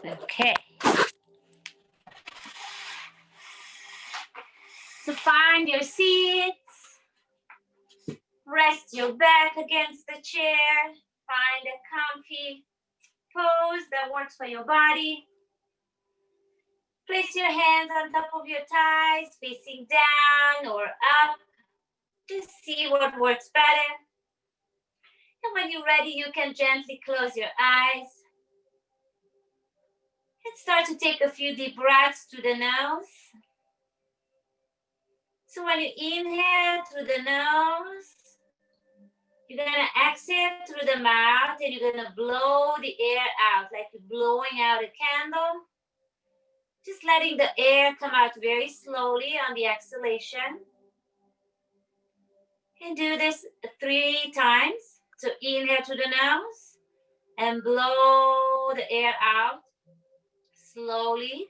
Okay. So find your seats. Rest your back against the chair. Find a comfy pose that works for your body. Place your hands on top of your thighs, facing down or up. Just see what works better. And when you're ready, you can gently close your eyes. And start to take a few deep breaths through the nose. So when you inhale through the nose, you're going to exhale through the mouth and you're going to blow the air out like you're blowing out a candle. Just letting the air come out very slowly on the exhalation. And do this 3 times. So inhale through the nose and blow the air out slowly.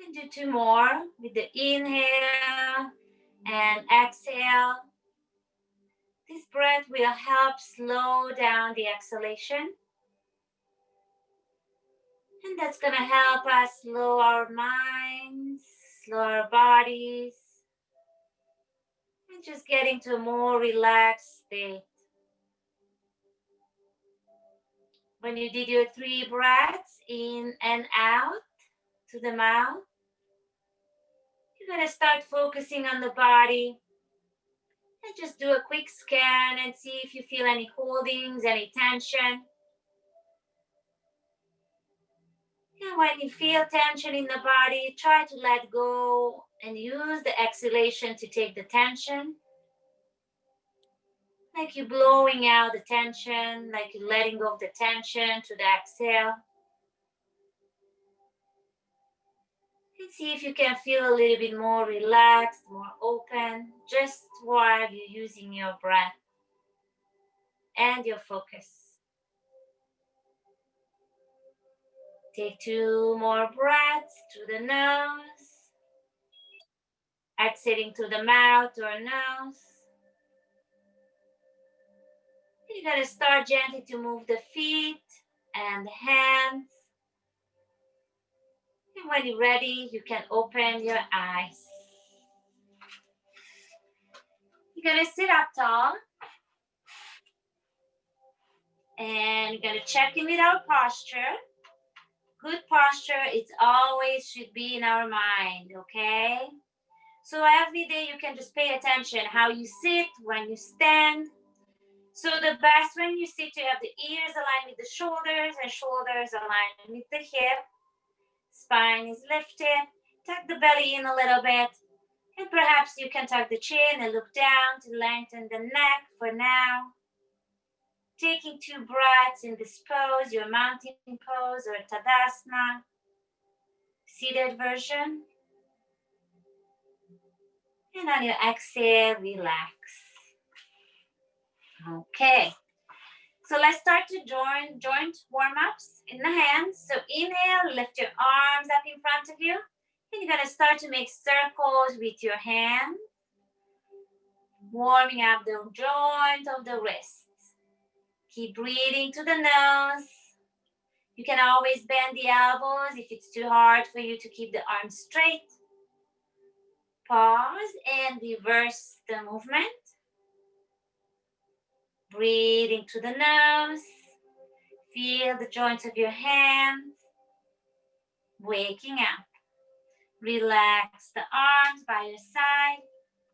And do 2 more with the inhale and exhale. This breath will help slow down the exhalation. And that's going to help us slow our minds, slow our bodies, and just get into a more relaxed state. When you did your 3 breaths in and out to the mouth, you're going to start focusing on the body and just do a quick scan and see if you feel any holdings, any tension. And when you feel tension in the body, try to let go and use the exhalation to take the tension. Like you're blowing out the tension, like you're letting go of the tension to the exhale. And see if you can feel a little bit more relaxed, more open, just while you're using your breath and your focus. Take 2 more breaths through the nose. Exhaling through the mouth or nose. You're going to start gently to move the feet and the hands. And when you're ready, you can open your eyes. You're going to sit up tall. And you're going to check in with our posture. Good posture, it always should be in our mind, okay? So every day you can just pay attention how you sit, when you stand. So the best when you sit, you have the ears aligned with the shoulders and shoulders aligned with the hip. Spine is lifted. Tuck the belly in a little bit. And perhaps you can tuck the chin and look down to lengthen the neck for now. Taking 2 breaths in this pose, your mountain pose or Tadasana, seated version. And on your exhale, relax. Okay. So let's start to joint warm-ups in the hands. So inhale, lift your arms up in front of you. And you're going to start to make circles with your hands. Warming up the joint of the wrists. Keep breathing to the nose. You can always bend the elbows if it's too hard for you to keep the arms straight. Pause and reverse the movement. Breathing to the nose. Feel the joints of your hands. Waking up. Relax the arms by your side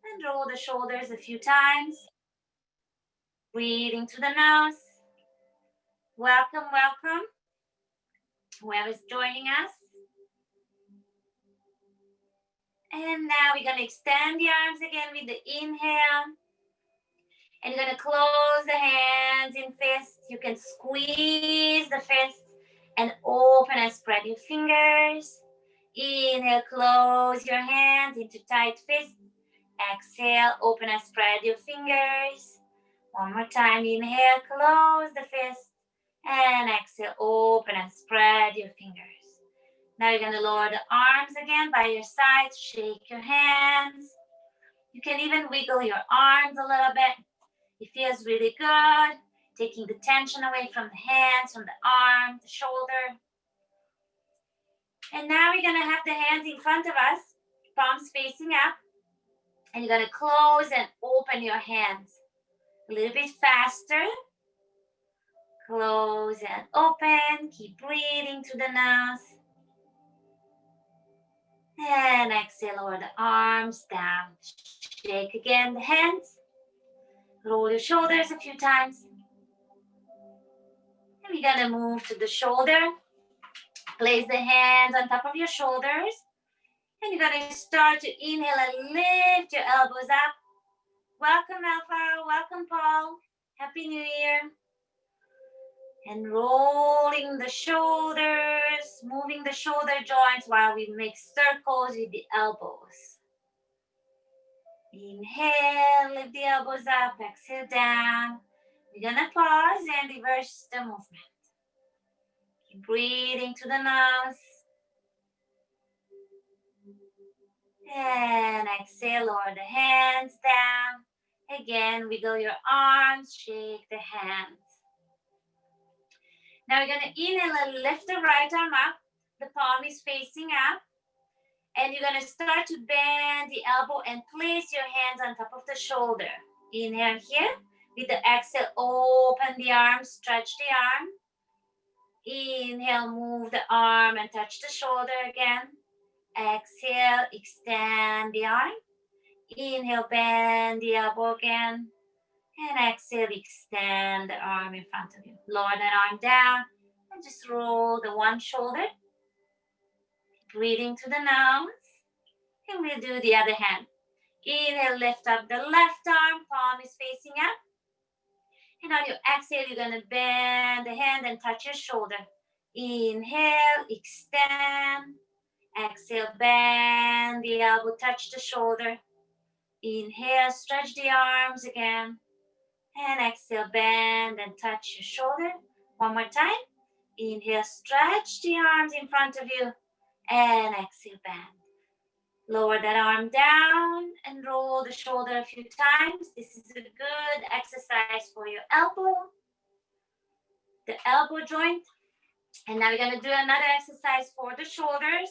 and roll the shoulders a few times. Breathing to the nose. Welcome, welcome. Whoever's joining us. And now we're going to extend the arms again with the inhale. And you're going to close the hands in fists. You can squeeze the fists and open and spread your fingers. Inhale, close your hands into tight fists. Exhale, open and spread your fingers. One more time. Inhale, close the fists. And exhale, open and spread your fingers. Now you're going to lower the arms again by your sides. Shake your hands. You can even wiggle your arms a little bit. It feels really good. taking the tension away from the hands, from the arm, the shoulder. And now we're gonna have the hands in front of us, palms facing up, and you're gonna close and open your hands. A little bit faster. Close and open. Keep breathing through the nose. And exhale, lower the arms down. Shake again the hands. Roll your shoulders a few times. And we're gonna move to the shoulder. Place the hands on top of your shoulders. And you're gonna start to inhale and lift your elbows up. Welcome, Alpha. Welcome, Paul. Happy New Year. And rolling the shoulders, moving the shoulder joints while we make circles with the elbows. Inhale, lift the elbows up, exhale down. We're gonna pause and reverse the movement. Keep breathing to the nose. And exhale, lower the hands down. Again, wiggle your arms, shake the hands. Now we're gonna inhale and lift the right arm up. The palm is facing up. And you're gonna start to bend the elbow and place your hands on top of the shoulder. Inhale here. With the exhale, open the arm, stretch the arm. Inhale, move the arm and touch the shoulder again. Exhale, extend the arm. Inhale, bend the elbow again. And exhale, extend the arm in front of you. Lower that arm down and just roll the one shoulder. Breathing to the nose. And we'll do the other hand. Inhale, lift up the left arm, palm is facing up. And on your exhale, you're gonna bend the hand and touch your shoulder. Inhale, extend. Exhale, bend the elbow, touch the shoulder. Inhale, stretch the arms again. And exhale, bend and touch your shoulder. One more time. Inhale, stretch the arms in front of you. And exhale, bend. Lower that arm down and roll the shoulder a few times. This is a good exercise for your elbow, the elbow joint. And now we're gonna do another exercise for the shoulders.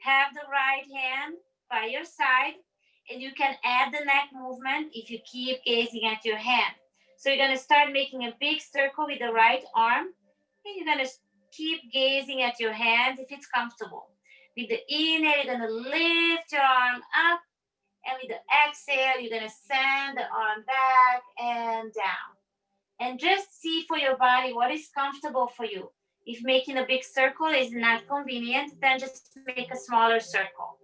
Have the right hand by your side, and you can add the neck movement if you keep gazing at your hand. So you're gonna start making a big circle with the right arm, and you're gonna keep gazing at your hands if it's comfortable. With the inhale, you're gonna lift your arm up, and with the exhale, you're gonna send the arm back and down. And just see for your body what is comfortable for you. If making a big circle is not convenient, then just make a smaller circle.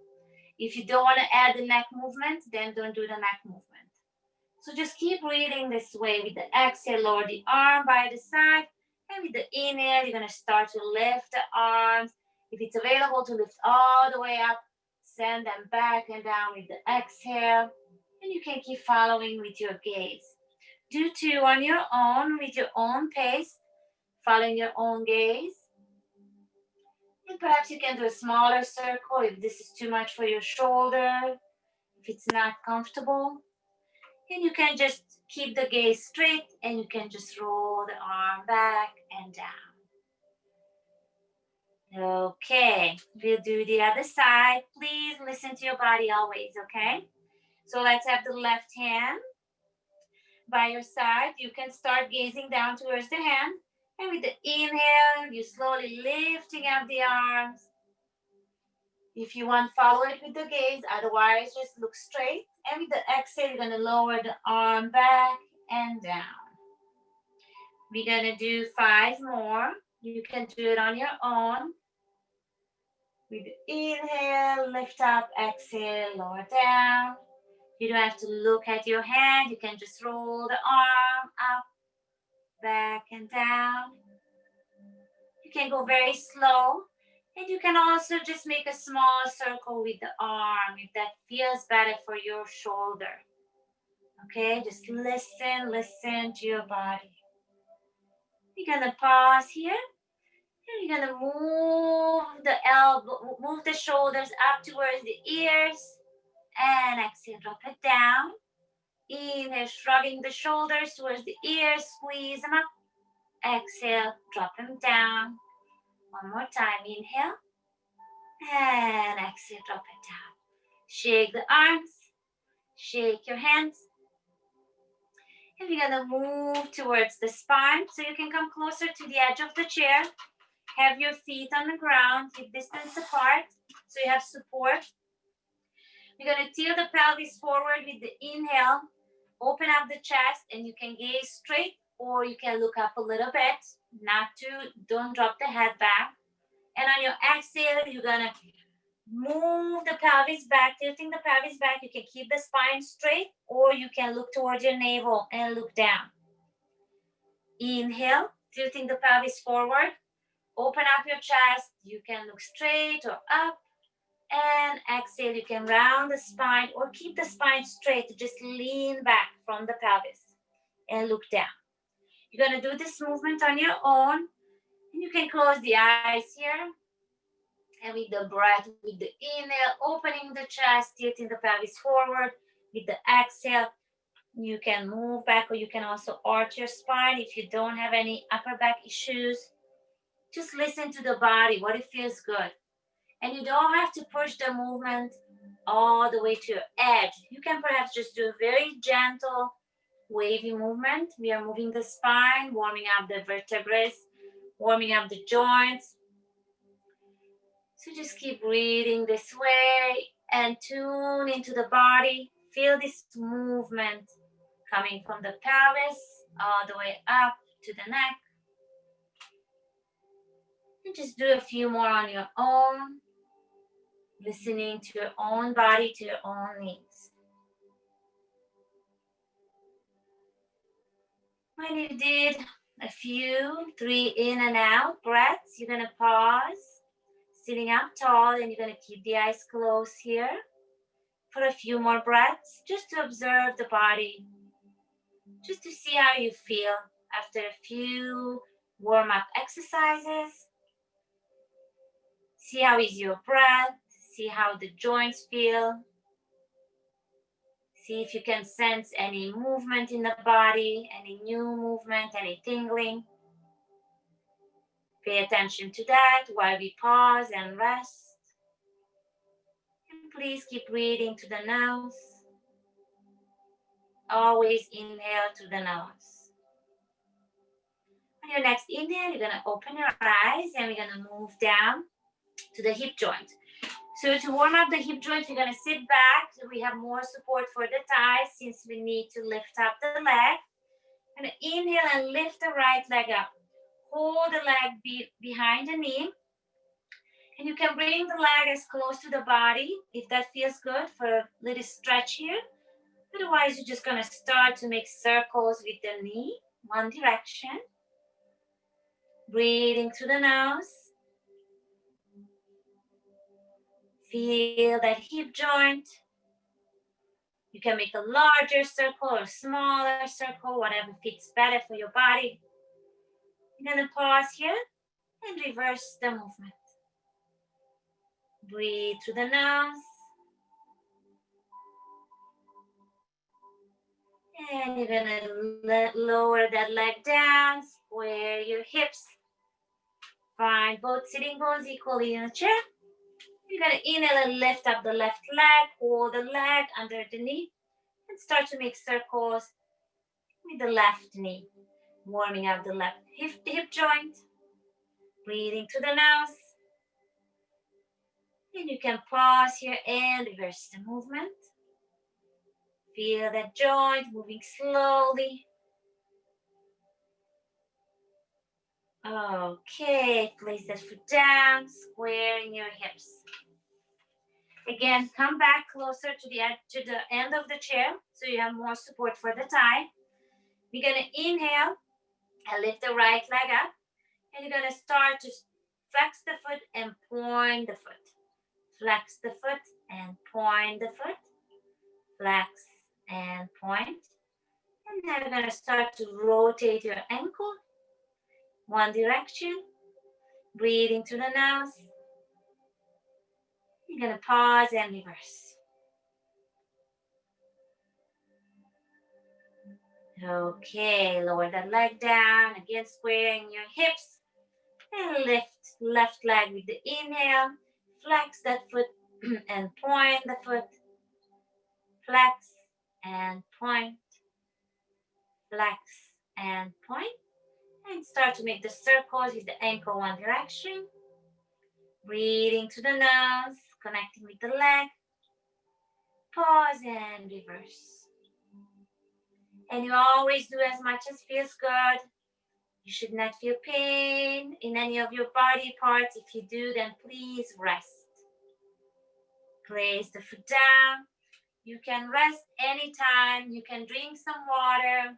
If you don't wanna add the neck movement, then don't do the neck movement. So just keep breathing this way. With the exhale, lower the arm by the side, and with the inhale, you're gonna start to lift the arms. If it's available to lift all the way up, send them back and down with the exhale. And you can keep following with your gaze. Do two on your own with your own pace, following your own gaze. And perhaps you can do a smaller circle if this is too much for your shoulder, if it's not comfortable. And you can just keep the gaze straight, and you can just roll the arm back and down. Okay, we'll do the other side. Please listen to your body always, okay? So let's have the left hand by your side. You can start gazing down towards the hand. And with the inhale, you slowly lifting up the arms. If you want, follow it with the gaze. Otherwise, just look straight. And with the exhale, you're going to lower the arm back and down. We're going to do 5 more. You can do it on your own. With the inhale, lift up, exhale, lower down. You don't have to look at your hand. You can just roll the arm up, back and down. You can go very slow. And you can also just make a small circle with the arm if that feels better for your shoulder. Okay, just listen to your body. You're gonna pause here. And you're gonna move the elbow, move the shoulders up towards the ears. And exhale, drop it down. Inhale, shrugging the shoulders towards the ears, squeeze them up. Exhale, drop them down. One more time, inhale. And exhale, drop it down. Shake the arms, shake your hands. And we're gonna move towards the spine. So you can come closer to the edge of the chair. Have your feet on the ground, hip distance apart, so you have support. We're gonna tilt the pelvis forward with the inhale. Open up the chest and you can gaze straight or you can look up a little bit. Don't drop the head back. And on your exhale, you're gonna move the pelvis back, tilting the pelvis back. You can keep the spine straight or you can look towards your navel and look down. Inhale, tilting the pelvis forward. Open up your chest. You can look straight or up. And exhale, you can round the spine or keep the spine straight. Just lean back from the pelvis and look down. You're going to do this movement on your own. And you can close the eyes here. And with the breath, with the inhale, opening the chest, tilting the pelvis forward. With the exhale, you can move back or you can also arch your spine if you don't have any upper back issues. Just listen to the body, what it feels good. And you don't have to push the movement all the way to your edge. You can perhaps just do a very gentle, wavy movement. We are moving the spine, warming up the vertebrae, warming up the joints. So just keep breathing this way and tune into the body. Feel this movement coming from the pelvis all the way up to the neck. And just do a few more on your own. Listening to your own body, to your own needs. When you did a few 3 in and out breaths, you're going to pause, sitting up tall, and you're going to keep the eyes closed here for a few more breaths, just to observe the body, just to see how you feel after a few warm-up exercises. See how is your breath, see how the joints feel. See if you can sense any movement in the body, any new movement, any tingling. Pay attention to that while we pause and rest. And please keep breathing to the nose. Always inhale to the nose. On your next inhale, you're going to open your eyes and we're going to move down to the hip joint. So to warm up the hip joint, you're going to sit back so we have more support for the thighs since we need to lift up the leg. And inhale and lift the right leg up. Hold the leg behind the knee. And you can bring the leg as close to the body if that feels good for a little stretch here. Otherwise, you're just going to start to make circles with the knee, one direction. Breathing through the nose. Feel that hip joint. You can make a larger circle or a smaller circle, whatever fits better for your body. You're going to pause here and reverse the movement. Breathe through the nose. And you're going to lower that leg down, square your hips. Find both sitting bones equally in the chair. You're going to inhale and lift up the left leg, hold the leg under the knee, and start to make circles with the left knee. Warming up the left hip joint. Breathing through the nose. And you can pause here and reverse the movement. Feel that joint moving slowly. Okay, place that foot down, squaring your hips. Again, come back closer to the end of the chair so you have more support for the thigh. We're going to inhale and lift the right leg up. And you're going to start to flex the foot and point the foot. Flex the foot and point the foot. Flex and point. And then we're going to start to rotate your ankle. One direction. Breathing through the nose. You're going to pause and reverse. Okay, lower that leg down. Again, squaring your hips. And lift left leg with the inhale. Flex that foot and point the foot. Flex and point. Flex and point. And start to make the circles with the ankle one direction. Breathing to the nose, connecting with the leg. Pause and reverse. And you always do as much as feels good. You should not feel pain in any of your body parts. If you do, then please rest. Place the foot down. You can rest anytime. You can drink some water.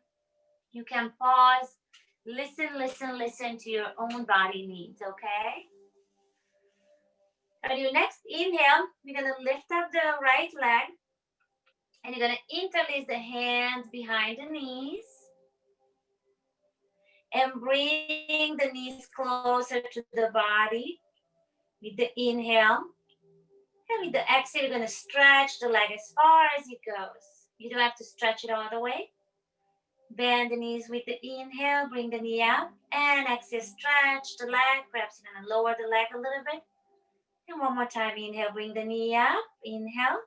You can pause. Listen to your own body needs, okay? On your next inhale, we're going to lift up the right leg. And you're going to interlace the hands behind the knees. And bring the knees closer to the body with the inhale. And with the exhale, you're going to stretch the leg as far as it goes. You don't have to stretch it all the way. Bend the knees with the inhale, bring the knee up. And exhale, stretch the leg. Perhaps you're going to lower the leg a little bit. And one more time, inhale, bring the knee up. Inhale.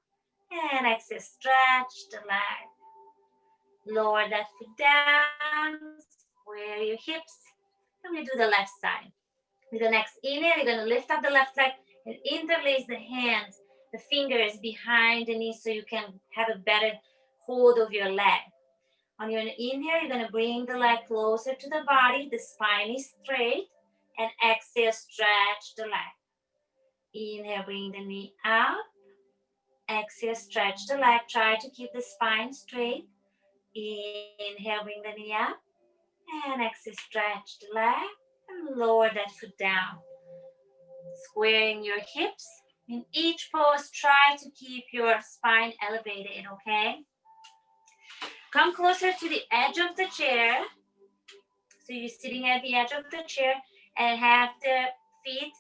And exhale, stretch the leg. Lower that foot down, square your hips. And we do the left side. With the next inhale, you're going to lift up the left leg and interlace the hands, the fingers behind the knees so you can have a better hold of your leg. On your inhale, you're going to bring the leg closer to the body. The spine is straight. And exhale, stretch the leg. Inhale, bring the knee up. Exhale, stretch the leg. Try to keep the spine straight. Inhale, bring the knee up. And exhale, stretch the leg. And lower that foot down. Squaring your hips. In each pose, try to keep your spine elevated, okay? Come closer to the edge of the chair. So you're sitting at the edge of the chair and have the feet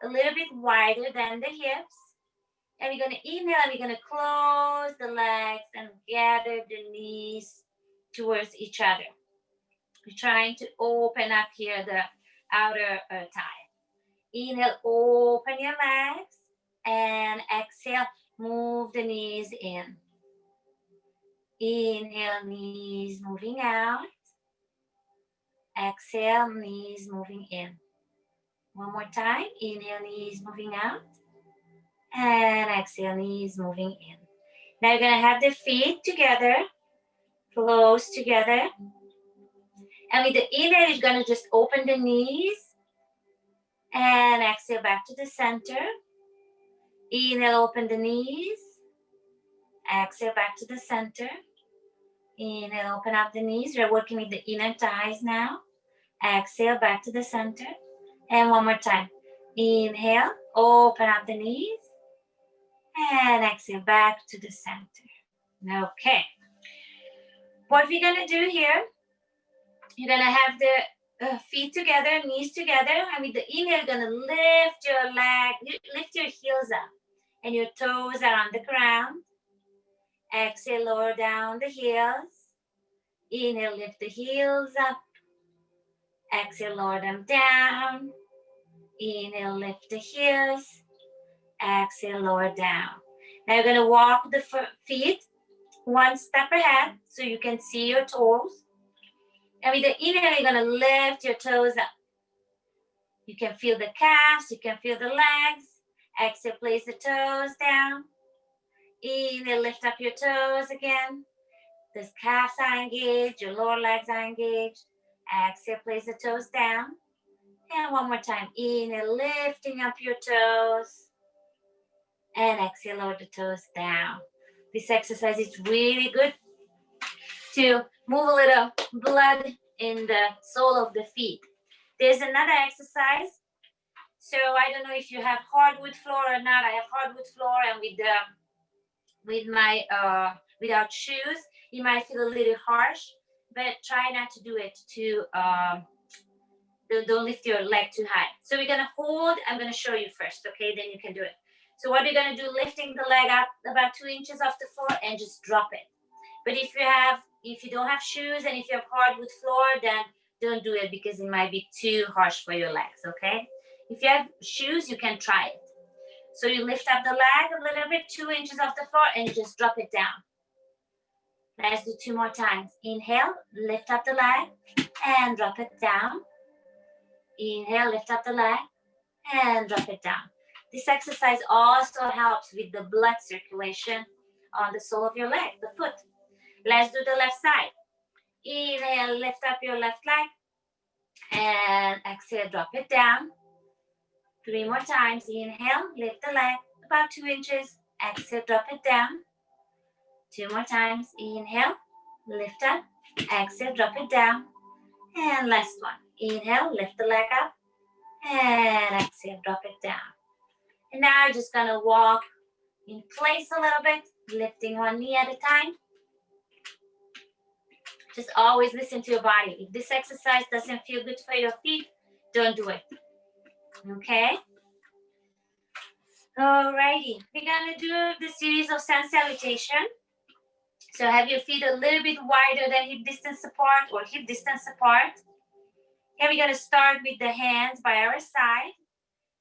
a little bit wider than the hips. And we're going to inhale and we're going to close the legs and gather the knees towards each other. We're trying to open up here the outer thigh. Inhale, open your legs. And exhale, move the knees in. Inhale, knees moving out. Exhale, knees moving in. One more time. Inhale, knees moving out. And exhale, knees moving in. Now you're going to have the feet together, close together. And with the inhale, you're going to just open the knees. And exhale back to the center. Inhale, open the knees. Exhale back to the center. Inhale, open up the knees. We're working with the inner thighs now. Exhale, back to the center. And one more time. Inhale, open up the knees. And exhale, back to the center. Okay. What we're going to do here, you're going to have the feet together, knees together. And with the inhale, you're going to lift your leg, lift your heels up. And your toes are on the ground. Exhale, lower down the heels. Inhale, lift the heels up. Exhale, lower them down. Inhale, lift the heels. Exhale, lower down. Now you're going to walk the feet one step ahead so you can see your toes. And with the inhale, you're going to lift your toes up. You can feel the calves, you can feel the legs. Exhale, place the toes down. Inhale, lift up your toes again. The calves are engaged, your lower legs are engaged. Exhale, place the toes down. And one more time. Inhale, lifting up your toes. And exhale, lower the toes down. This exercise is really good to move a little blood in the sole of the feet. There's another exercise. So I don't know if you have hardwood floor or not. I have hardwood floor, and without shoes, you might feel a little harsh, but try not to do it too. Don't lift your leg too high. So we're gonna hold. I'm gonna show you first, okay? Then you can do it. So what we're gonna do, lifting the leg up about 2 inches off the floor and just drop it. But if you have If you don't have shoes and if you have hardwood floor, then don't do it because it might be too harsh for your legs, okay? If you have shoes, you can try it. So you lift up the leg a little bit, 2 inches off the floor, and you just drop it down. Let's do 2 more times. Inhale, lift up the leg, and drop it down. Inhale, lift up the leg, and drop it down. This exercise also helps with the blood circulation on the sole of your leg, the foot. Let's do the left side. Inhale, lift up your left leg, and exhale, drop it down. 3 more times. Inhale, lift the leg about 2 inches. Exhale, drop it down. 2 more times. Inhale, lift up. Exhale, drop it down. And last one. Inhale, lift the leg up. And exhale, drop it down. And now you're just gonna walk in place a little bit, lifting one knee at a time. Just always listen to your body. If this exercise doesn't feel good for your feet, don't do it. Okay? Alrighty, we're gonna do the series of sun salutation. So have your feet a little bit wider than hip distance apart or hip distance apart. Here we're gonna start with the hands by our side.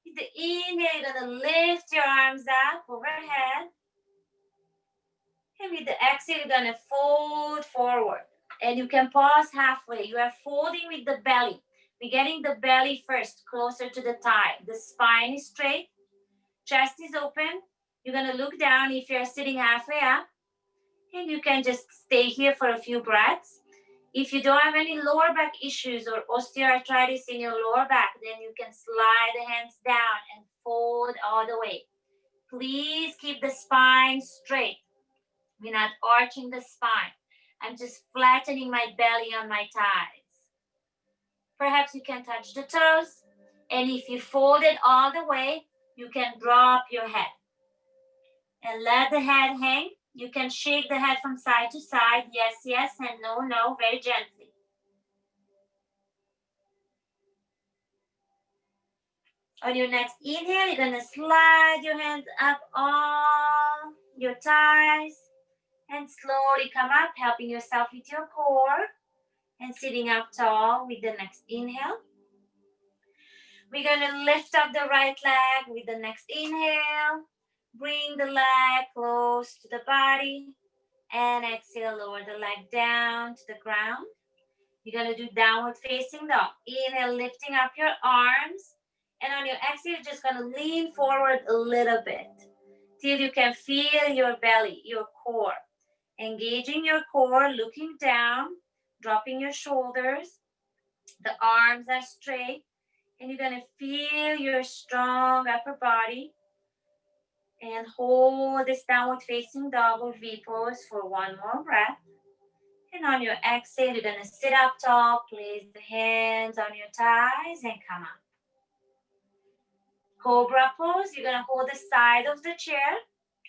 With the inhale, you're gonna lift your arms up overhead. And with the exhale, you're gonna fold forward. And you can pause halfway. You are folding with the belly. We're getting the belly first, closer to the thigh. The spine is straight. Chest is open. You're gonna look down if you're sitting halfway up. And you can just stay here for a few breaths. If you don't have any lower back issues or osteoarthritis in your lower back, then you can slide the hands down and fold all the way. Please keep the spine straight. We're not arching the spine. I'm just flattening my belly on my thighs. Perhaps you can touch the toes. And if you fold it all the way, you can drop your head. And let the head hang. You can shake the head from side to side. Yes, yes, and no, no, very gently. On your next inhale, you're gonna slide your hands up all your thighs and slowly come up, helping yourself with your core and sitting up tall with the next inhale. We're gonna lift up the right leg with the next inhale. Bring the leg close to the body and exhale, lower the leg down to the ground. You're gonna do downward facing dog. Inhale, lifting up your arms. And on your exhale, you're just gonna lean forward a little bit till you can feel your belly, your core. Engaging your core, looking down, dropping your shoulders. The arms are straight. And you're gonna feel your strong upper body. And hold this downward facing dog or V pose for one more breath. And on your exhale, you're gonna sit up tall, place the hands on your thighs and come up. Cobra pose, you're gonna hold the side of the chair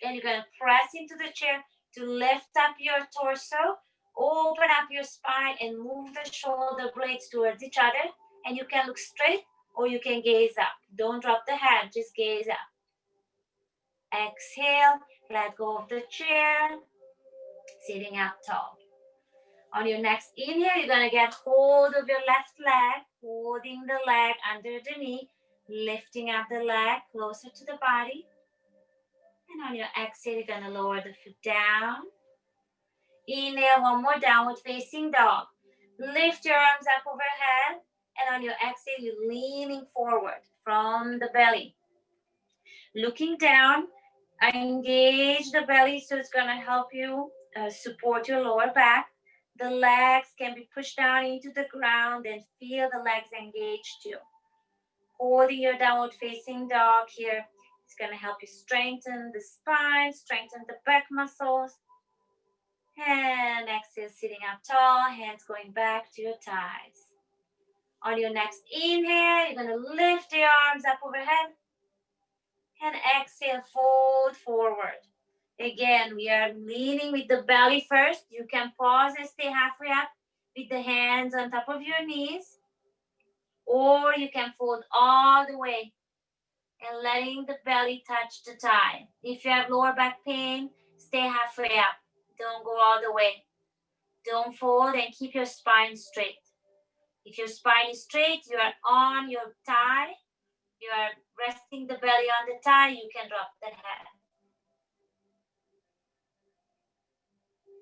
and you're gonna press into the chair to lift up your torso, open up your spine and move the shoulder blades towards each other. And you can look straight or you can gaze up. Don't drop the head, just gaze up. Exhale, let go of the chair, sitting up tall. On your next inhale, you're gonna get hold of your left leg, holding the leg under the knee, lifting up the leg closer to the body. And on your exhale, you're gonna lower the foot down. Inhale, one more downward facing dog. Lift your arms up overhead. And on your exhale, you're leaning forward from the belly. Looking down, engage the belly so it's gonna help you support your lower back. The legs can be pushed down into the ground and feel the legs engaged too. Holding your downward facing dog here. It's gonna help you strengthen the spine, strengthen the back muscles. And exhale, sitting up tall, hands going back to your thighs. On your next inhale, you're gonna lift your arms up overhead. And exhale, fold forward. Again, we are leaning with the belly first. You can pause and stay halfway up with the hands on top of your knees. Or you can fold all the way and letting the belly touch the thigh. If you have lower back pain, stay halfway up. Don't go all the way. Don't fold and keep your spine straight. If your spine is straight, you are on your thigh. You are resting the belly on the thigh. You can drop the head.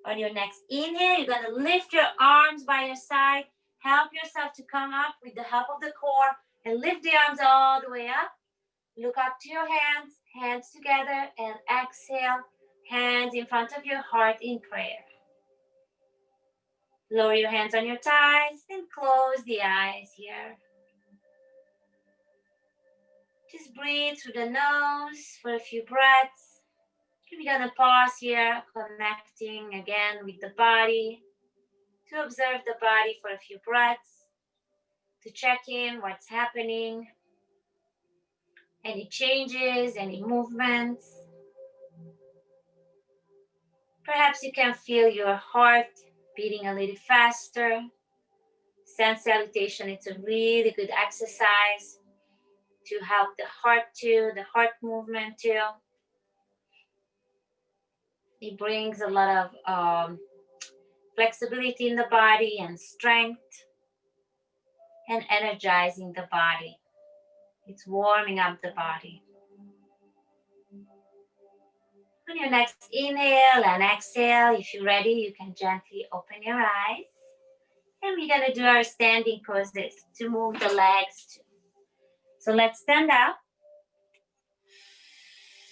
On your next inhale, you're going to lift your arms by your side. Help yourself to come up with the help of the core and lift the arms all the way up. Look up to your hands, hands together, and exhale, hands in front of your heart in prayer. Lower your hands on your thighs and close the eyes here. Just breathe through the nose for a few breaths. We're gonna pause here, connecting again with the body, to observe the body for a few breaths, to check in what's happening, any changes, any movements. Perhaps you can feel your heart beating a little faster. Sand salutation, it's a really good exercise to help the heart too, the heart movement too. It brings a lot of flexibility in the body and strength and energizing the body. It's warming up the body. On your next inhale and exhale, if you're ready, you can gently open your eyes. And we're gonna do our standing poses to move the legs too. So let's stand up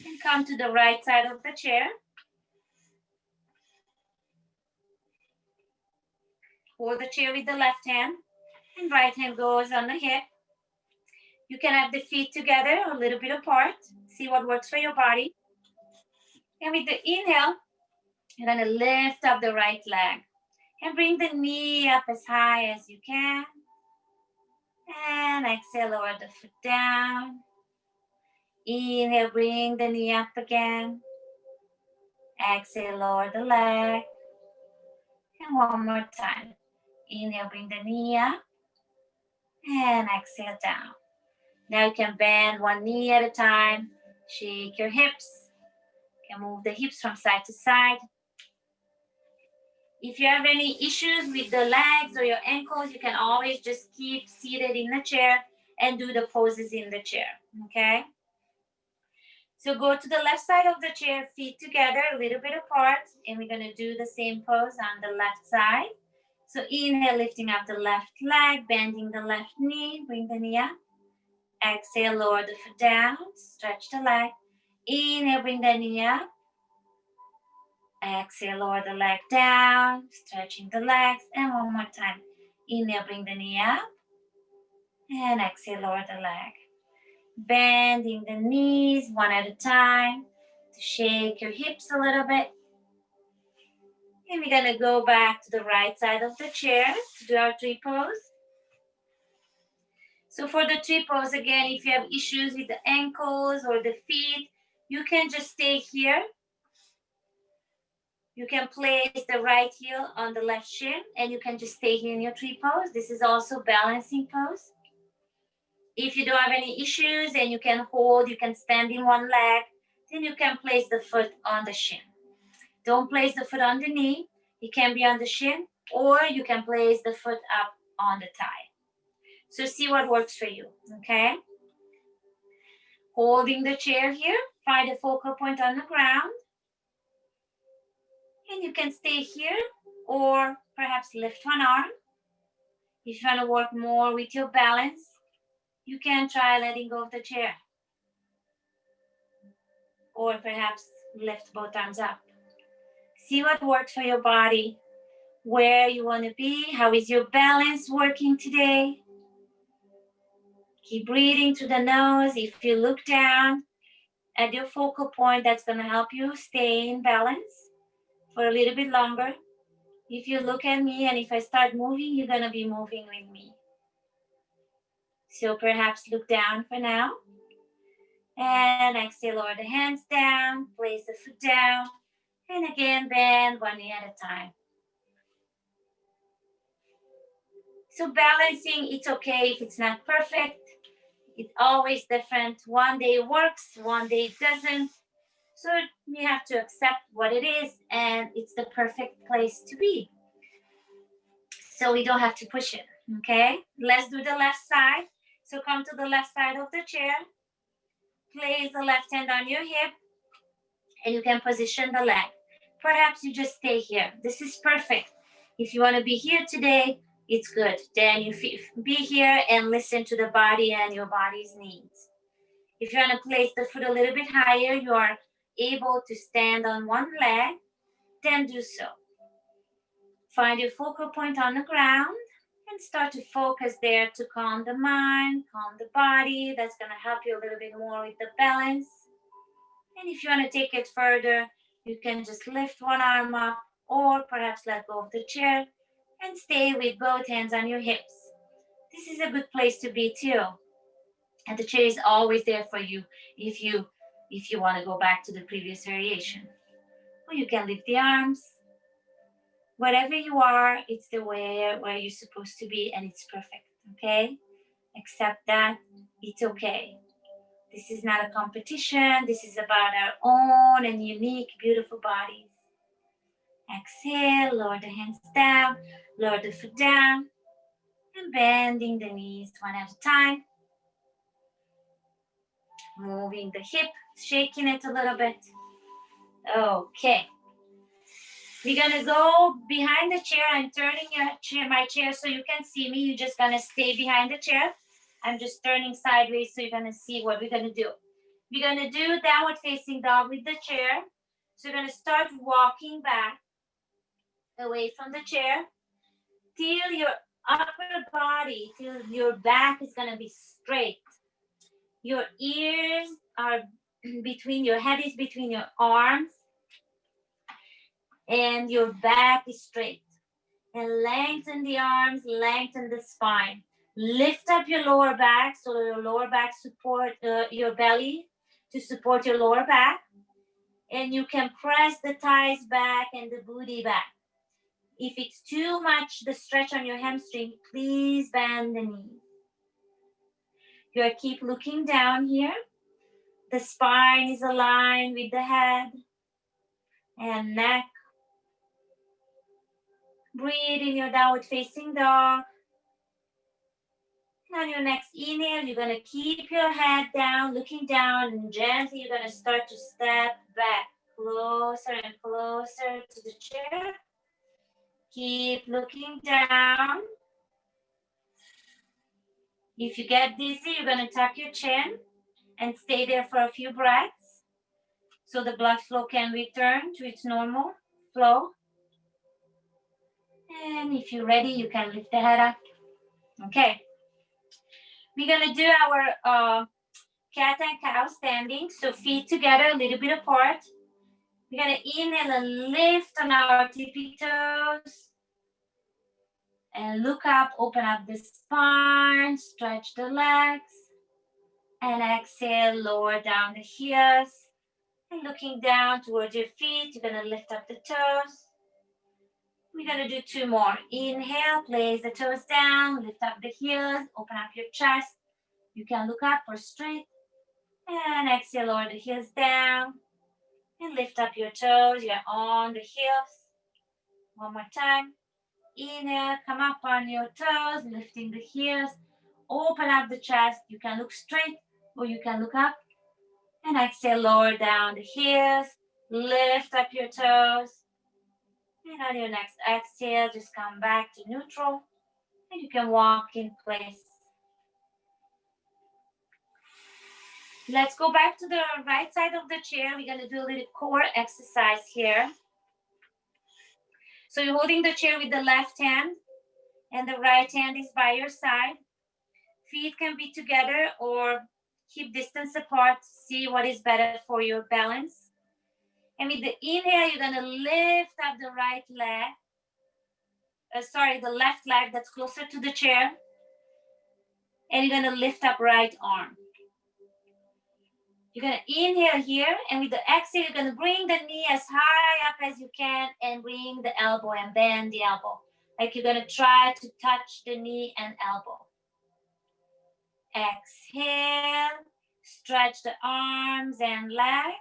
and come to the right side of the chair. Hold the chair with the left hand and right hand goes on the hip. You can have the feet together a little bit apart. See what works for your body. And with the inhale, you're gonna lift up the right leg and bring the knee up as high as you can. And exhale, lower the foot down. Inhale, bring the knee up again. Exhale, lower the leg. And one more time. Inhale, bring the knee up. And exhale down. Now you can bend one knee at a time. Shake your hips. You can move the hips from side to side. If you have any issues with the legs or your ankles, you can always just keep seated in the chair and do the poses in the chair, okay? So go to the left side of the chair, feet together, a little bit apart, and we're gonna do the same pose on the left side. So inhale, lifting up the left leg, bending the left knee, bring the knee up. Exhale, lower the foot down, stretch the leg. Inhale, bring the knee up. Exhale, lower the leg down, stretching the legs. And one more time. Inhale, bring the knee up. And exhale, lower the leg. Bending the knees one at a time to shake your hips a little bit. And we're gonna go back to the right side of the chair to do our tree pose. So for the tree pose, again, if you have issues with the ankles or the feet, you can just stay here. You can place the right heel on the left shin and you can just stay here in your tree pose. This is also balancing pose. If you don't have any issues and you can hold, you can stand in one leg, then you can place the foot on the shin. Don't place the foot on the knee. It can be on the shin, or you can place the foot up on the thigh. So see what works for you, okay? Holding the chair here, find a focal point on the ground. And you can stay here, or perhaps lift one arm. If you want to work more with your balance, you can try letting go of the chair. Or perhaps lift both arms up. See what works for your body, where you want to be, how is your balance working today. Keep breathing through the nose. If you look down at your focal point, that's going to help you stay in balance for a little bit longer. If you look at me and if I start moving, you're going to be moving with me. So perhaps look down for now. And exhale, lower the hands down, place the foot down. And again, bend one knee at a time. So balancing, it's okay if it's not perfect. It's always different. One day it works, one day it doesn't. So you have to accept what it is, and it's the perfect place to be. so we don't have to push it, okay? Let's do the left side. So come to the left side of the chair. Place the left hand on your hip, and you can position the leg. Perhaps you just stay here. This is perfect. If you want to be here today, it's good. Then you be here and listen to the body and your body's needs. If you want to place the foot a little bit higher, you are able to stand on one leg, then do so. Find your focal point on the ground and start to focus there to calm the mind, calm the body. That's going to help you a little bit more with the balance. And if you want to take it further, you can just lift one arm up or perhaps let go of the chair and stay with both hands on your hips. This is a good place to be too. And the chair is always there for you if you want to go back to the previous variation. Or you can lift the arms. Wherever you are, it's the way where you're supposed to be, and it's perfect, okay? Accept that, it's okay. This is not a competition. This is about our own and unique, beautiful bodies. Exhale, lower the hands down, lower the foot down, and bending the knees one at a time. Moving the hip, shaking it a little bit. Okay. We're gonna go behind the chair. I'm turning my chair so you can see me. You're just gonna stay behind the chair. I'm just turning sideways so you're gonna see what we're gonna do. We're gonna do downward facing dog with the chair. So you're gonna start walking back away from the chair till your upper body, till your back is gonna be straight. Your ears are between, your head is between your arms, and your back is straight. And lengthen the arms, lengthen the spine. Lift up your lower back so your lower back support your belly to support your lower back. And you can press the thighs back and the booty back. If it's too much, the stretch on your hamstring, please bend the knees. You keep looking down here. The spine is aligned with the head and neck. Breathe in your downward facing dog. And on your next inhale, you're going to keep your head down, looking down, and gently you're going to start to step back closer and closer to the chair. Keep looking down. If you get dizzy, you're going to tuck your chin and stay there for a few breaths so the blood flow can return to its normal flow. And if you're ready, you can lift the head up. Okay. We're going to do our cat and cow standing. So feet together, a little bit apart. We're going to inhale and lift on our tippy toes. And look up, open up the spine, stretch the legs. And exhale, lower down the heels. And looking down towards your feet, you're going to lift up the toes. We're going to do two more. Inhale, place the toes down, lift up the heels, open up your chest. You can look up or straight. And exhale, lower the heels down. And lift up your toes. You're on the heels. One more time. Inhale, come up on your toes, lifting the heels. Open up the chest. You can look straight or you can look up. And exhale, lower down the heels. Lift up your toes. And on your next exhale, just come back to neutral. And you can walk in place. Let's go back to the right side of the chair. We're going to do a little core exercise here. So you're holding the chair with the left hand and the right hand is by your side. Feet can be together or hip distance apart. See what is better for your balance. And with the inhale, you're going to lift up the right leg. The left leg that's closer to the chair. And you're going to lift up right arm. You're going to inhale here, and with the exhale, you're going to bring the knee as high up as you can and bring the elbow and bend the elbow. Like you're going to try to touch the knee and elbow. Exhale, stretch the arms and legs.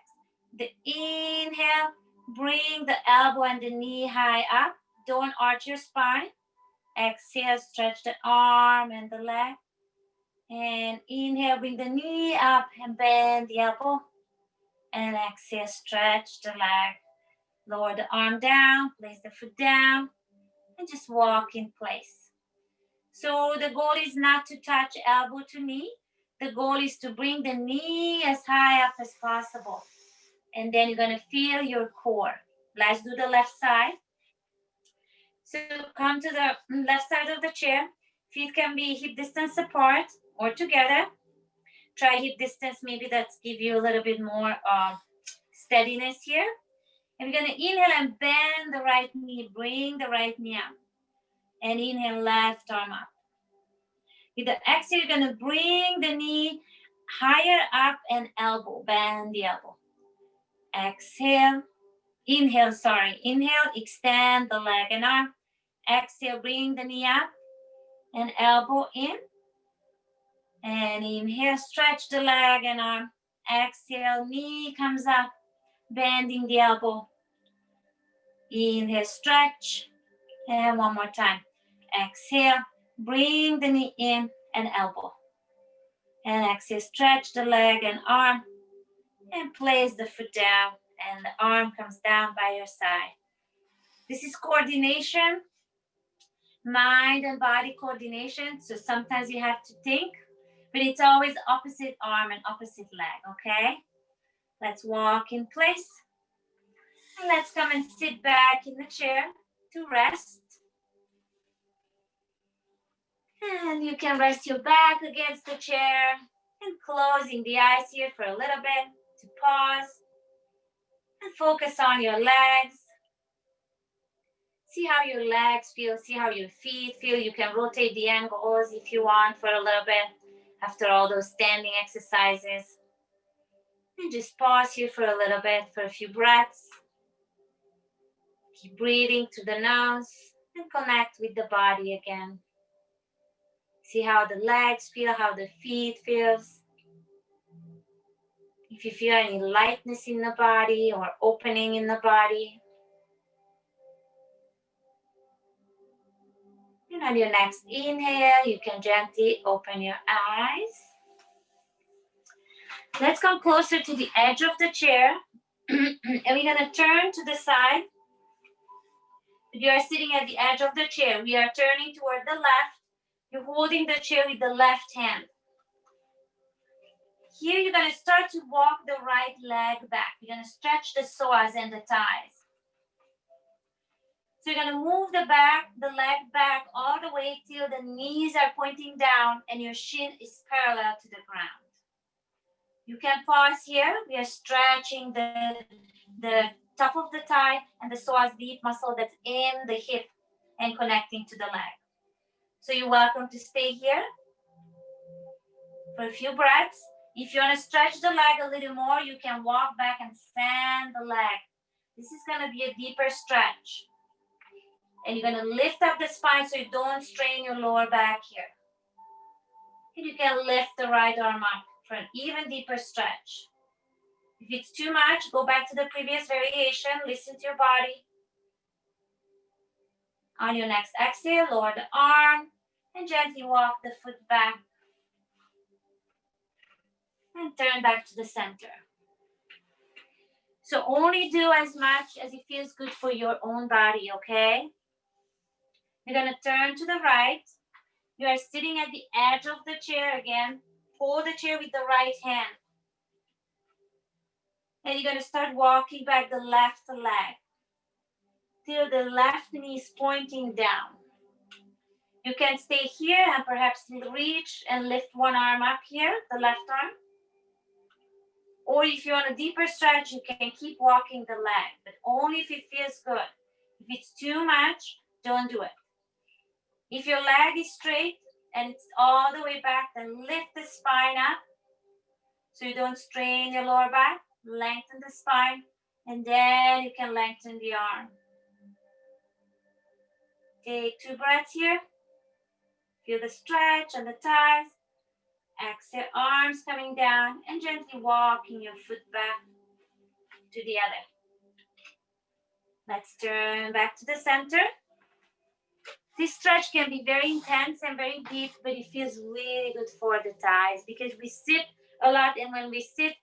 The inhale, bring the elbow and the knee high up. Don't arch your spine. Exhale, stretch the arm and the leg. And inhale, bring the knee up and bend the elbow. And exhale, stretch the leg. Lower the arm down, place the foot down, and just walk in place. So the goal is not to touch elbow to knee. The goal is to bring the knee as high up as possible. And then you're going to feel your core. Let's do the left side. So come to the left side of the chair. Feet can be hip distance apart or together. Try hip distance, maybe that's give you a little bit more steadiness here. And we're going to inhale and bend the right knee. Bring the right knee up. And inhale, left arm up. With the exhale, you're going to bring the knee higher up and elbow. Bend the elbow. Exhale. Inhale, extend the leg and arm. Exhale, bring the knee up and elbow in. And inhale, stretch the leg and arm. Exhale, knee comes up, bending the elbow. Inhale, stretch. And one more time. Exhale, bring the knee in and elbow. And exhale, stretch the leg and arm. And place the foot down. And the arm comes down by your side. This is coordination, mind and body coordination. So sometimes you have to think, but it's always opposite arm and opposite leg, okay? Let's walk in place. And let's come and sit back in the chair to rest. And you can rest your back against the chair and closing the eyes here for a little bit to pause and focus on your legs. See how your legs feel, see how your feet feel. You can rotate the ankles if you want for a little bit after all those standing exercises. And just pause here for a little bit for a few breaths. Keep breathing through the nose and connect with the body again. See how the legs feel, how the feet feels. If you feel any lightness in the body or opening in the body. And on your next inhale, you can gently open your eyes. Let's come closer to the edge of the chair. And we're going to turn to the side. If you are sitting at the edge of the chair, we are turning toward the left. You're holding the chair with the left hand. Here you're going to start to walk the right leg back. You're going to stretch the psoas and the thighs. So you're going to move the leg back all the way till the knees are pointing down and your shin is parallel to the ground. You can pause here. We are stretching the top of the thigh and the psoas deep muscle that's in the hip and connecting to the leg. So you're welcome to stay here for a few breaths. If you want to stretch the leg a little more, you can walk back and send the leg. This is going to be a deeper stretch. And you're going to lift up the spine so you don't strain your lower back here. And you can lift the right arm up for an even deeper stretch. If it's too much, go back to the previous variation. Listen to your body. On your next exhale, lower the arm and gently walk the foot back. And turn back to the center. So only do as much as it feels good for your own body, okay? You're going to turn to the right. You are sitting at the edge of the chair again. Hold the chair with the right hand. And you're going to start walking back the left leg till the left knee is pointing down. You can stay here and perhaps reach and lift one arm up here, the left arm. Or if you want a deeper stretch, you can keep walking the leg, but only if it feels good. If it's too much, don't do it. If your leg is straight and it's all the way back, then lift the spine up so you don't strain your lower back. Lengthen the spine, and then you can lengthen the arm. Take 2 breaths here. Feel the stretch on the thighs. Exhale, arms coming down, and gently walking your foot back to the other. Let's turn back to the center. This stretch can be very intense and very deep, but it feels really good for the thighs because we sit a lot, and when we sit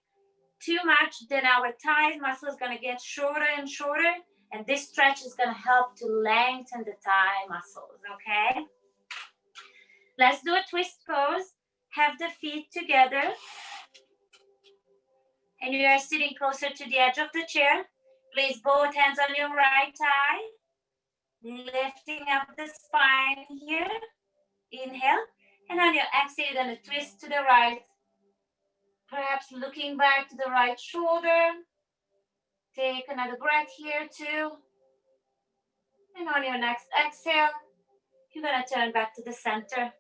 too much, then our thighs muscle is going to get shorter and shorter, and this stretch is going to help to lengthen the thigh muscles, okay? Let's do a twist pose. Have the feet together, and you are sitting closer to the edge of the chair. Place both hands on your right thigh, lifting up the spine here. Inhale, and on your exhale, you're going to twist to the right, perhaps looking back to the right shoulder. Take another breath here too. And on your next exhale, you're going to turn back to the center.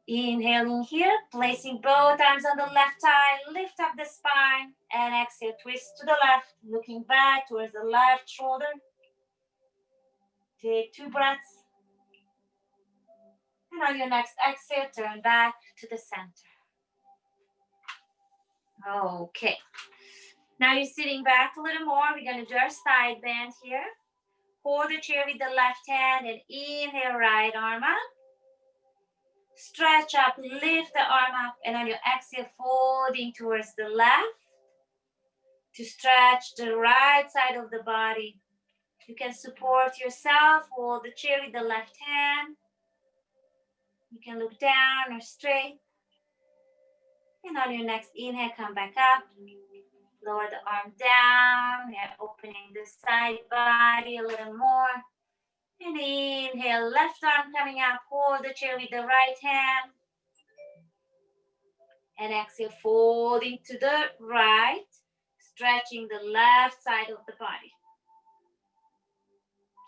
Inhaling here, placing both arms on the left thigh, lift up the spine, and exhale, twist to the left, looking back towards the left shoulder. Take 2 breaths. And on your next exhale, turn back to the center. Okay. Now you're sitting back a little more. We're going to do our side bend here. Hold the chair with the left hand and inhale, right arm up. Stretch up, lift the arm up, and on your exhale, folding towards the left to stretch the right side of the body. You can support yourself, hold the chair with the left hand. You can look down or straight. And on your next inhale, come back up. Lower the arm down. We are opening the side body a little more. And inhale, left arm coming up. Hold the chair with the right hand. And exhale, folding to the right. Stretching the left side of the body.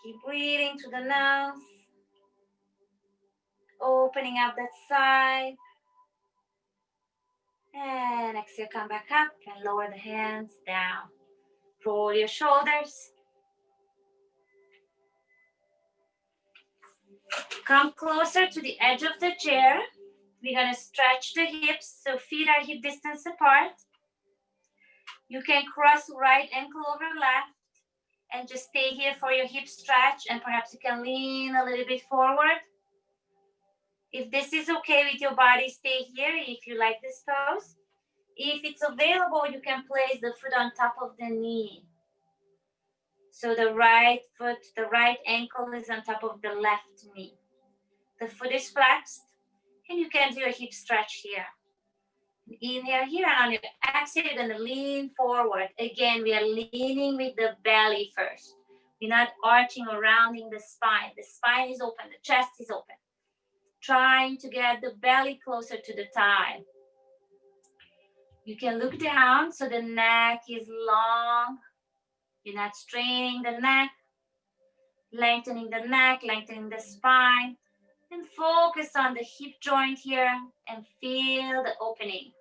Keep breathing through the nose. Opening up that side. And exhale, come back up and lower the hands down. Roll your shoulders. Come closer to the edge of the chair. We're going to stretch the hips so feet are hip distance apart. You can cross right ankle over left and just stay here for your hip stretch, and perhaps you can lean a little bit forward. If this is okay with your body, stay here if you like this pose. If it's available, you can place the foot on top of the knee. So the right foot, the right ankle is on top of the left knee. The foot is flexed, and you can do a hip stretch here. Inhale here, and on your exhale, you're going to lean forward. Again, we are leaning with the belly first. We're not arching or rounding the spine. The spine is open, the chest is open. Trying to get the belly closer to the thigh. You can look down so the neck is long. You're not straining the neck. Lengthening the neck, lengthening the spine. And focus on the hip joint here and feel the opening.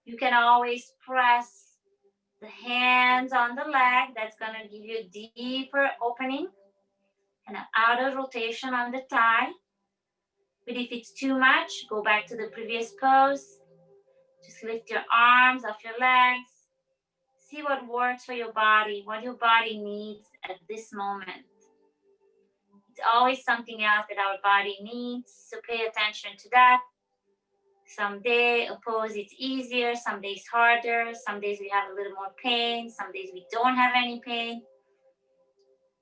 You can always press the hands on the leg. That's going to give you a deeper opening and an outer rotation on the thigh. But if it's too much, go back to the previous pose. Just lift your arms off your legs. See what works for your body, what your body needs at this moment. It's always something else that our body needs, so pay attention to that. Some day a pose it's easier, some days harder, some days we have a little more pain, some days we don't have any pain.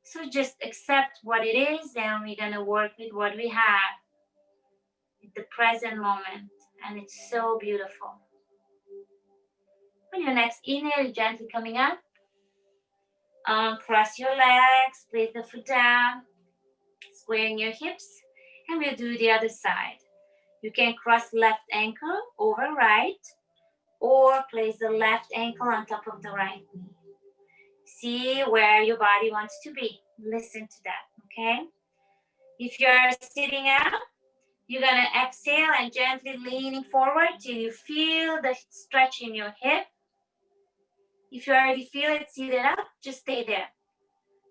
So just accept what it is, and we're gonna work with what we have at the present moment, and it's so beautiful. On your next inhale, gently coming up, cross your legs, place the foot down, squaring your hips, and we'll do the other side. You can cross left ankle over right, or place the left ankle on top of the right knee. See where your body wants to be. Listen to that, okay? If you're sitting up, you're gonna exhale and gently leaning forward till you feel the stretch in your hip. If you already feel it seated up, just stay there.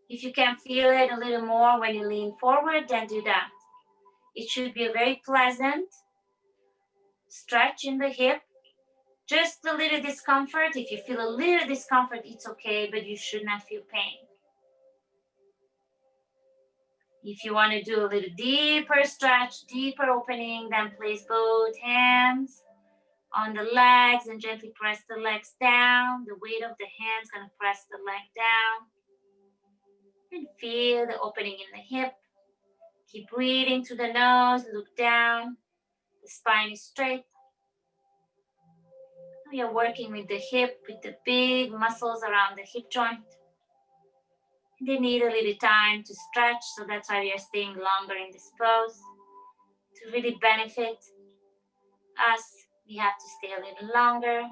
If you can feel it a little more when you lean forward, then do that. It should be a very pleasant stretch in the hip. Just a little discomfort. If you feel a little discomfort, it's okay, but you should not feel pain. If you want to do a little deeper stretch, deeper opening, then place both hands on the legs and gently press the legs down. The weight of the hands gonna press the leg down. And feel the opening in the hip. Keep breathing through the nose, look down. The spine is straight. We are working with the hip, with the big muscles around the hip joint. They need a little time to stretch, so that's why we are staying longer in this pose. To really benefit us, we have to stay a little longer,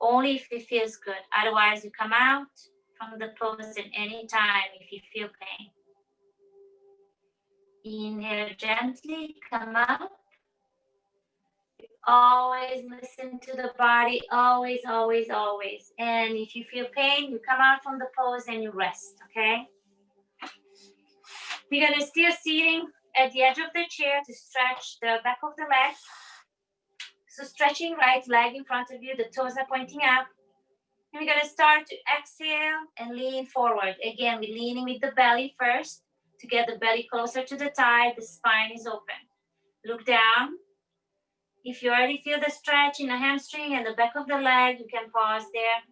only if it feels good. Otherwise, you come out from the pose at any time if you feel pain. Inhale gently, come up. Always listen to the body, always, always, always. And if you feel pain, you come out from the pose and you rest, okay? We're gonna still sitting at the edge of the chair to stretch the back of the leg. So stretching right leg in front of you, the toes are pointing out. And we're gonna start to exhale and lean forward. Again, we're leaning with the belly first to get the belly closer to the thigh, the spine is open. Look down. If you already feel the stretch in the hamstring and the back of the leg, you can pause there.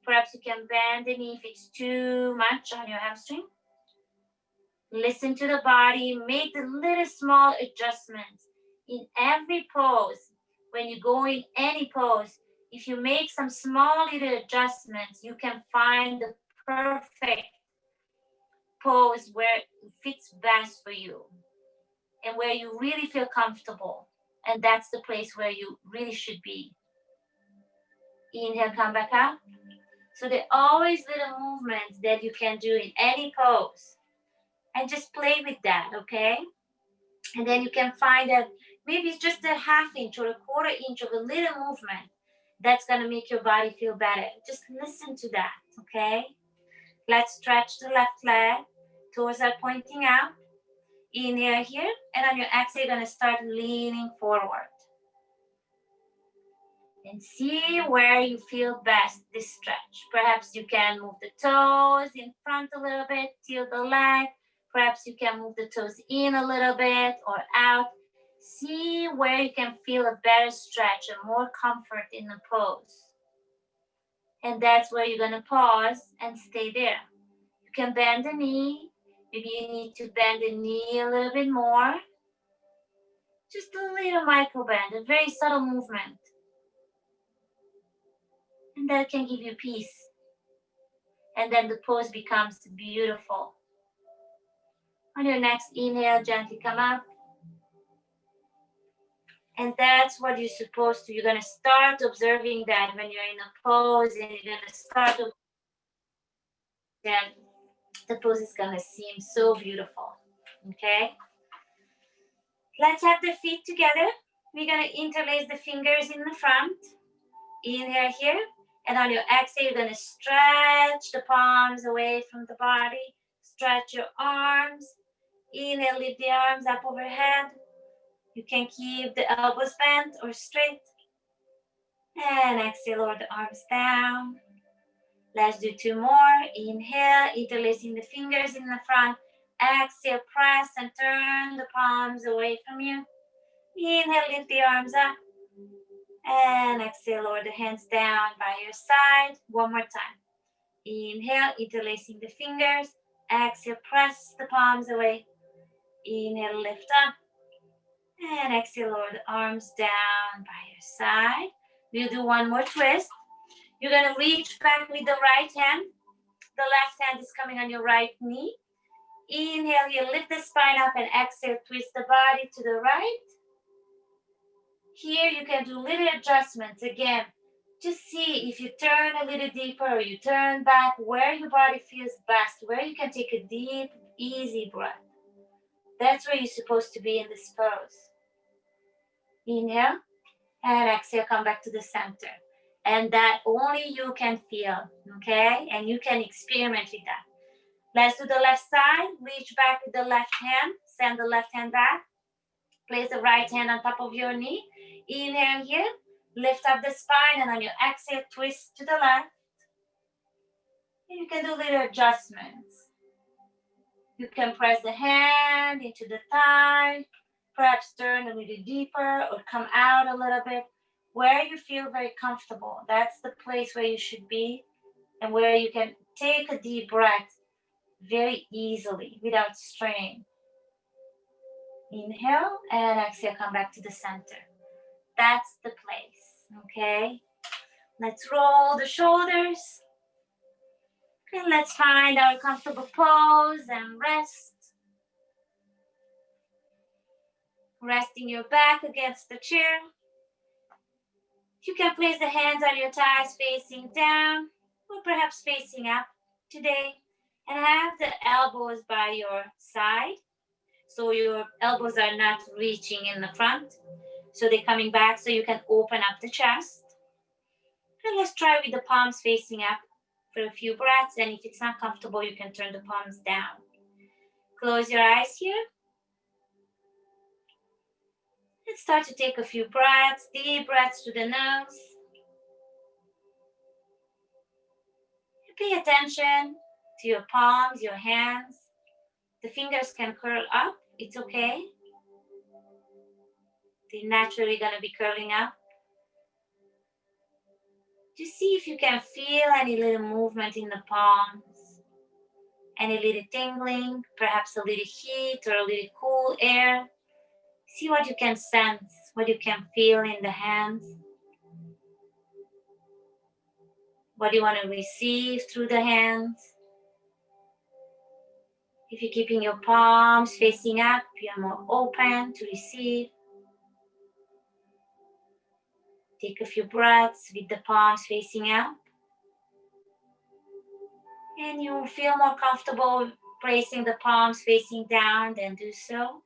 Perhaps you can bend the knee if it's too much on your hamstring. Listen to the body, make the little small adjustments in every pose. When you go in any pose, if you make some small little adjustments, you can find the perfect pose where it fits best for you and where you really feel comfortable. And that's the place where you really should be. Inhale, come back up. So there are always little movements that you can do in any pose. And just play with that, okay? And then you can find that maybe it's just a half inch or a quarter inch of a little movement that's gonna make your body feel better. Just listen to that, okay? Let's stretch the left leg. Toes are pointing out. Inhale here, and on your exhale, you're gonna start leaning forward. And see where you feel best this stretch. Perhaps you can move the toes in front a little bit, tilt the leg. Perhaps you can move the toes in a little bit or out. See where you can feel a better stretch and more comfort in the pose. And that's where you're gonna pause and stay there. You can bend the knee. Maybe you need to bend the knee a little bit more. Just a little micro bend, a very subtle movement. And that can give you peace. And then the pose becomes beautiful. On your next inhale, gently come up. And that's what you're supposed to. You're going to start observing that when you're in a pose, and you're going to start then the pose is going to seem so beautiful. Okay? Let's have the feet together. We're going to interlace the fingers in the front. Inhale here. And on your exhale, you're going to stretch the palms away from the body. Stretch your arms. Inhale, lift the arms up overhead. You can keep the elbows bent or straight. And exhale, lower the arms down. Let's do two more. Inhale, interlacing the fingers in the front. Exhale, press and turn the palms away from you. Inhale, lift the arms up. And exhale, lower the hands down by your side. One more time. Inhale, interlacing the fingers. Exhale, press the palms away. Inhale, lift up. And exhale, lower the arms down by your side. We'll do one more twist. You're going to reach back with the right hand. The left hand is coming on your right knee. Inhale, you lift the spine up, and exhale, twist the body to the right. Here you can do little adjustments. Again, just see if you turn a little deeper or you turn back, where your body feels best, where you can take a deep, easy breath. That's where you're supposed to be in this pose. Inhale, and exhale, come back to the center. And that only you can feel, okay? And you can experiment with that. Let's do the left side. Reach back with the left hand. Send the left hand back. Place the right hand on top of your knee. Inhale here. Lift up the spine, and on your exhale, twist to the left. And you can do little adjustments. You can press the hand into the thigh, perhaps turn a little deeper or come out a little bit. Where you feel very comfortable, that's the place where you should be and where you can take a deep breath very easily without strain. Inhale and exhale, come back to the center. That's the place, okay? Let's roll the shoulders. And let's find our comfortable pose and rest. Resting your back against the chair. You can place the hands on your thighs facing down or perhaps facing up today. And have the elbows by your side. So your elbows are not reaching in the front. So they're coming back so you can open up the chest. And let's try with the palms facing up for a few breaths. And if it's not comfortable, you can turn the palms down. Close your eyes here. Let's start to take a few breaths, deep breaths to the nose. Pay attention to your palms, your hands. The fingers can curl up, it's okay. They're naturally gonna be curling up. Just see if you can feel any little movement in the palms, any little tingling, perhaps a little heat or a little cool air. See what you can sense, what you can feel in the hands. What you want to receive through the hands. If you're keeping your palms facing up, you're more open to receive. Take a few breaths with the palms facing up. And you will feel more comfortable placing the palms facing down, then do so.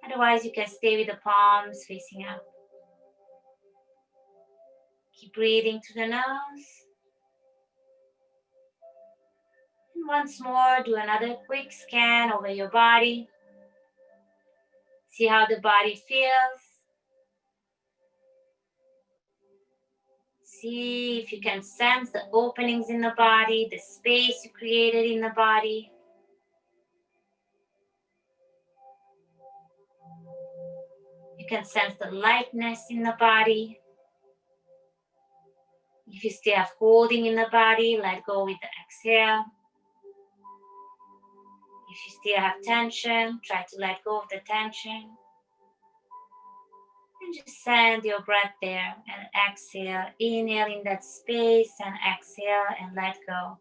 Otherwise, you can stay with the palms facing up. Keep breathing to the nose. And once more, do another quick scan over your body. See how the body feels. See if you can sense the openings in the body, the space you created in the body. You can sense the lightness in the body. If you still have holding in the body, let go with the exhale. If you still have tension, try to let go of the tension. And just send your breath there and exhale. Inhale in that space and exhale and let go.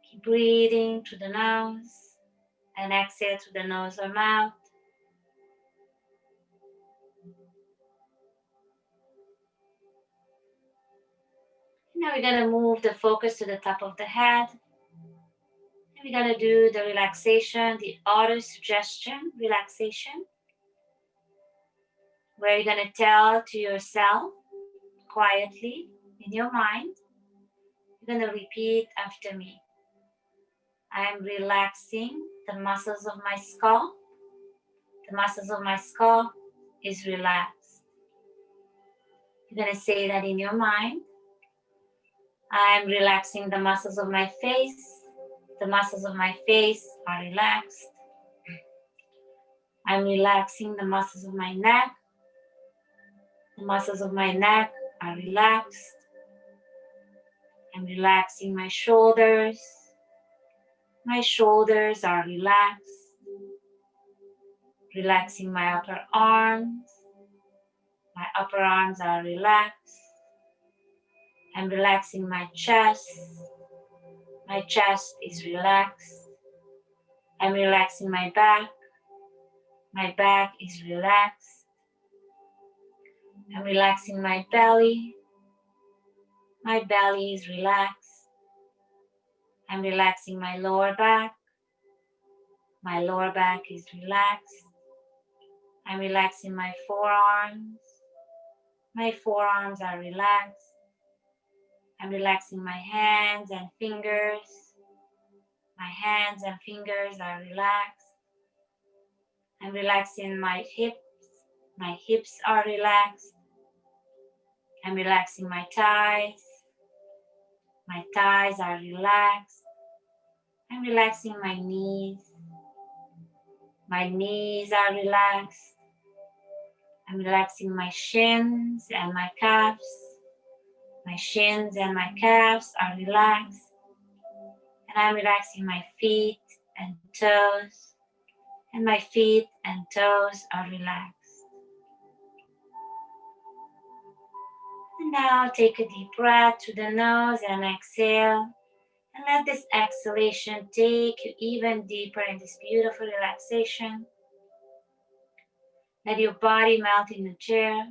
Keep breathing through the nose and exhale through the nose or mouth. Now we're going to move the focus to the top of the head. And we're going to do the relaxation, the auto-suggestion relaxation, where you're going to tell to yourself quietly in your mind. You're going to repeat after me. I'm relaxing the muscles of my skull. The muscles of my skull is relaxed. You're going to say that in your mind. I'm relaxing the muscles of my face. The muscles of my face are relaxed. I'm relaxing the muscles of my neck. The muscles of my neck are relaxed. I'm relaxing my shoulders. My shoulders are relaxed. Relaxing my upper arms. My upper arms are relaxed. I'm relaxing my chest. My chest is relaxed. I'm relaxing my back. My back is relaxed. I'm relaxing my belly. My belly is relaxed. I'm relaxing my lower back. My lower back is relaxed. I'm relaxing my forearms. My forearms are relaxed. I'm relaxing my hands and fingers. My hands and fingers are relaxed. I'm relaxing my hips. My hips are relaxed. I'm relaxing my thighs. My thighs are relaxed. I'm relaxing my knees. My knees are relaxed. I'm relaxing my shins and my calves. My shins and my calves are relaxed. And I'm relaxing my feet and toes. And my feet and toes are relaxed. And now take a deep breath through the nose and exhale. And let this exhalation take you even deeper in this beautiful relaxation. Let your body melt in the chair,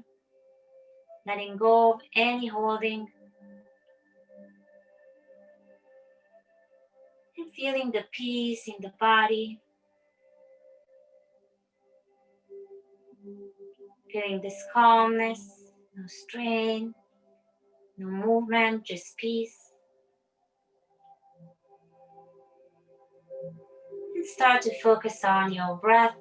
letting go of any holding, and feeling the peace in the body, feeling this calmness, no strain, no movement, just peace. And start to focus on your breath.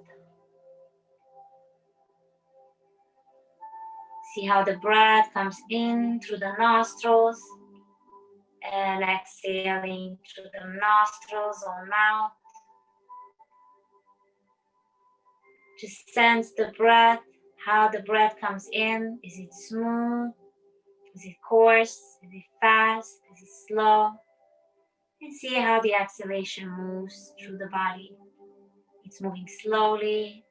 See how the breath comes in through the nostrils and exhaling through the nostrils or mouth. Just sense the breath, how the breath comes in. Is it smooth? Is it coarse? Is it fast? Is it slow? And see how the exhalation moves through the body. It's moving slowly,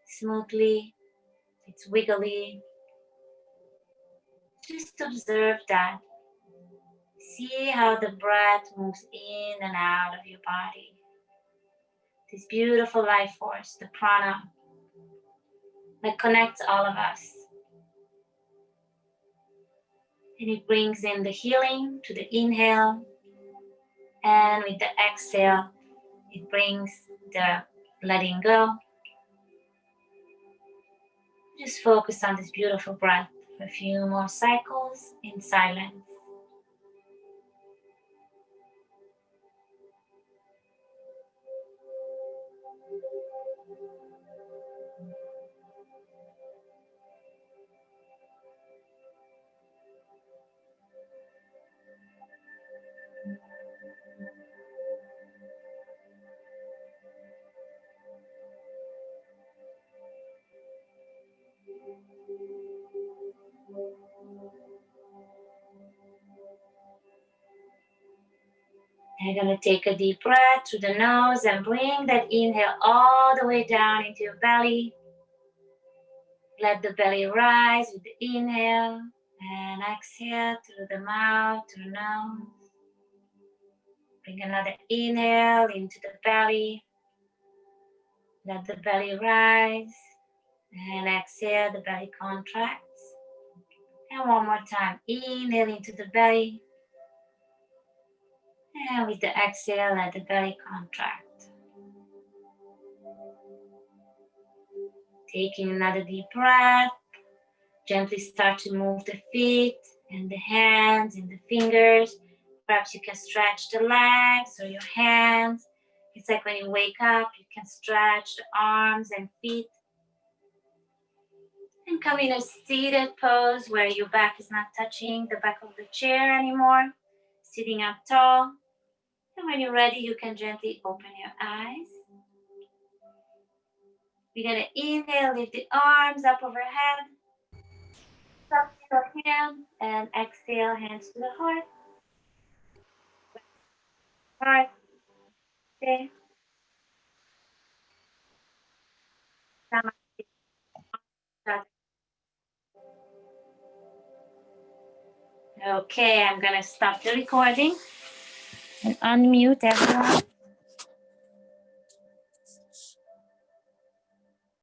smoothly, it's wiggly. Just observe that. See how the breath moves in and out of your body. This beautiful life force, the prana, that connects all of us. And it brings in the healing to the inhale. And with the exhale, it brings the letting go. Just focus on this beautiful breath for a few more cycles in silence. You're going to take a deep breath through the nose and bring that inhale all the way down into your belly. Let the belly rise with the inhale and exhale through the mouth, through the nose. Bring another inhale into the belly. Let the belly rise and exhale, the belly contracts. And one more time, inhale into the belly. And with the exhale, let the belly contract. Taking another deep breath. Gently start to move the feet and the hands and the fingers. Perhaps you can stretch the legs or your hands. It's like when you wake up, you can stretch the arms and feet. And come in a seated pose where your back is not touching the back of the chair anymore. Sitting up tall. And when you're ready, you can gently open your eyes. We're going to inhale, lift the arms up overhead. Up your hands and exhale, hands to the heart. Heart. Okay. Okay, I'm gonna stop the recording and unmute everyone.